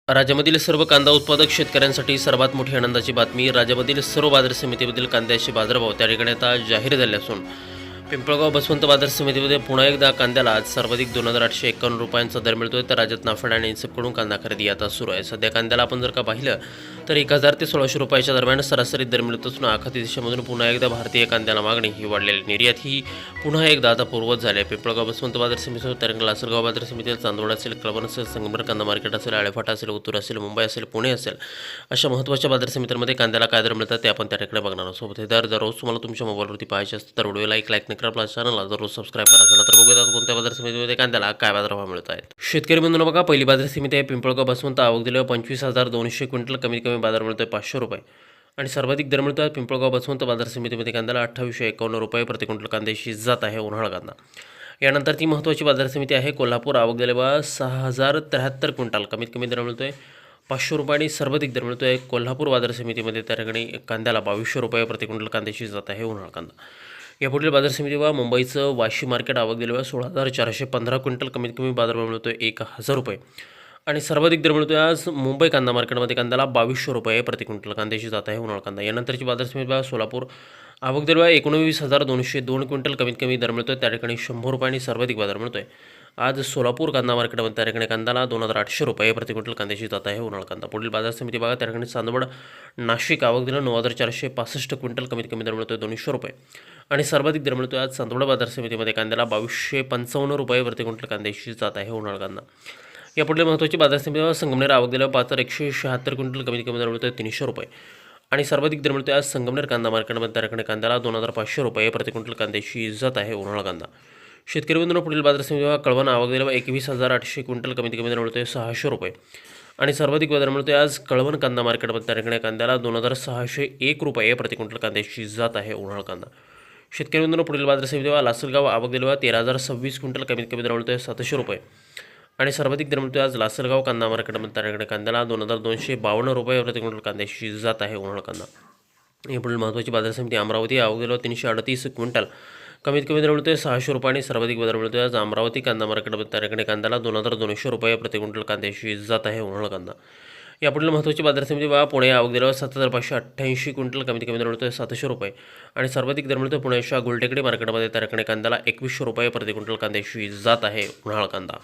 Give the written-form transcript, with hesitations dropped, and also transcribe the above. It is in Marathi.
राज्यामधील सर्व कांदा उत्पादक शेतकऱ्यांसाठी सर्वात मोठी आनंदाची बातमी. राज्यामधील सर्व बाजार समितीमधील कांद्याचे बाजारभाव त्या ठिकाणी आता जाहीर झाले असून पिंपळगाव बसवंत बाजार समितीमध्ये पुन्हा एकदा कांद्याला आज सर्वाधिक 2,851 रुपयांचा दर मिळतोय. तर राज्यात नाफेड आणि इन्सेपकडून कांदा खरेदी आता सुरू आहे. सध्या कांद्याला आपण जर का पाहिलं तर 1,000 ते 1,600 रुपयाच्या दरम्यान सरासरी दर मिळत असून आखाती देशामधून पुन्हा एकदा भारतीय कांद्याला मागणी ही वाढलेली. निर्यात ही पुन्हा एकदा आता पूर्वत झाली आहे. पिंपळगाव बसवंत बाजार समितीसह त्यानंतर लासलगाव बाजार समिती, चांदवड असेल, कळवण असेल, संगमनेर कांदा मार्केट असेल, आळेफाटा असेल, उत्तूर असेल, मुंबई असेल, पुणे असेल, अशा महत्त्वाच्या बाजार समित्यांमध्ये कांद्याला काय दर मिळतात ते आपण त्या ठिकाणी बघणार आहोत. सोबत हे दर दररोज तुम्हाला तुमच्या मोबाईलवरती पाहायचे असतील तर व्हिडिओ लाईक नाही करा, आपल्या चॅनलला दररोज सबस्क्राईब करा. चला तर बघूयात आज कोणत्या बाजार समितीमध्ये कांद्याला काय बाजारभाव मिळत आहेत. शेतकरी बंधूंनो बघा, पहिली बाजार समिती आहे पिंपळगाव बसवंत. आवक दिल्यावर 25,200 क्विंटल, कमीत कमी बाजार मिळतोय 500 रुपये आणि सर्वाधिक दर मिळतो आहे पिंपळगाव बसवंत बाजार समितीमध्ये कांद्याला 2851 रुपये प्रति क्विंटल कांद्याची जात आहे उन्हाळा कांदा. यानंतर ती महत्त्वाची बाजार समिती आहे कोल्हापूर. आवक दिल्यावर 6,073 क्विंटल, कमीत कमी दर मिळतोय 500 रुपये आणि सर्वाधिक दर मिळतोय कोल्हापूर बाजार समितीमध्ये त्या ठिकाणी कांद्याला 2200 रुपये प्रति क्विंटल कांद्याची जात आहे उन्हाळा कांदा. यापुढील बाजार समितीवर मुंबईचं वाशी मार्केट. आवक दिल्यावर 16,415 क्विंटल, कमीत कमी बाजारभाव मिळतोय 1,000 रुपये आणि सर्वाधिक दर मिळतोय आज मुंबई कांदा मार्केटमध्ये कांद्याला 2200 रुपये प्रति क्विंटल कांद्याची जात आहे उन्हाळा कांदा. यानंतरची बाजार समिती सोलापूर. आवक दिल्यावर 19,202 क्विंटल, कमीत कमी दर मिळतोय त्या ठिकाणी 100 रुपये आणि सर्वाधिक बाजार मिळतोय आज सोलापूर कांदा मार्केटमध्ये त्या ठिकाणी कांद्याला 2,800 रुपये प्रति क्विंटल कांद्याची जात आहे उन्हाळा कांदा. पुढील बाजार समिती बघा, त्या ठिकाणी चांदवड नाशिक. आवक दिलं 9,465 क्विंटल, कमीत कमी दर मिळतोय 200 रुपये आणि सर्वाधिक दर मिळतोय आज चांदवड बाजार समितीमध्ये कांद्याला 2,255 रुपये प्रति क्विंटल कांद्याची जात आहे उन्हाळा कांदा. यापुढे महत्त्वाची बाजार समिती संगमनेर. आवक दिल्यावर 5,176 क्विंटल, कमीत कमी दर मिळतोय 300 रुपये आणि सर्वाधिक दर मिळतोय आज संगमनेर कांदा मार्केटमध्ये त्या ठिकाणी कांद्याला 2,500 रुपये प्रति क्विंटल कांद्याची जात आहे उन्हाळा कांदा. शेतकरी बंधूंनो, पुढील बाजार समिती कळवण. आवक दिल्यावर 21,800 क्विंटल, कमीत कमी दर मिळतोय 600 रुपये आणि सर्वाधिक बाजार मिळतोय आज कळवण कांदा मार्केटमध्ये त्या ठिकाणी कांद्याला 2,601 रुपये प्रति क्विंटल कांद्याची जात आहे उन्हाळा कांदा. शेतकरी बंधूंनो, पुढील बाजार समिती लासलगाव. आवक दिल्यावर 13,026 क्विंटल, कमीत कमी दर मिळतोय 700 रुपये आणि सर्वाधिक दर मिळतोय आज लासलगाव कांदा मार्केटमध्ये त्या ठिकाणी कांद्याला 2,252 रुपये प्रति क्विंटल कांद्याची जात आहे उन्हाळा कांदा. या पुढील महत्त्वाची बाजार समिती अमरावती. आवक दिल्यावर 338 क्विंटल, कमीत कमी दर मिळतोय 600 रुपये आणि सर्वाधिक दर मिळतोय आज अमरावती कांदा मार्केटमध्ये त्या ठिकाणी कांद्याला 2,200 रुपये प्रति क्विंटल कांद्याची जात आहे उन्हाळा कांदा. यापुढील महत्त्वाची बाजार समिती बघा पुणे. आवक दिल्यावर 7,588 क्विंटल, कमीत कमी दर मिळतोय 700 रुपये आणि सर्वाधिक दर मिळतोय पुण्याच्या गुलटेकडी मार्केटमध्ये त्या ठिकाणी कांद्याला 2,100 रुपये प्रति क्विंटल कांद्याची जात आहे उन्हाळा कांदा.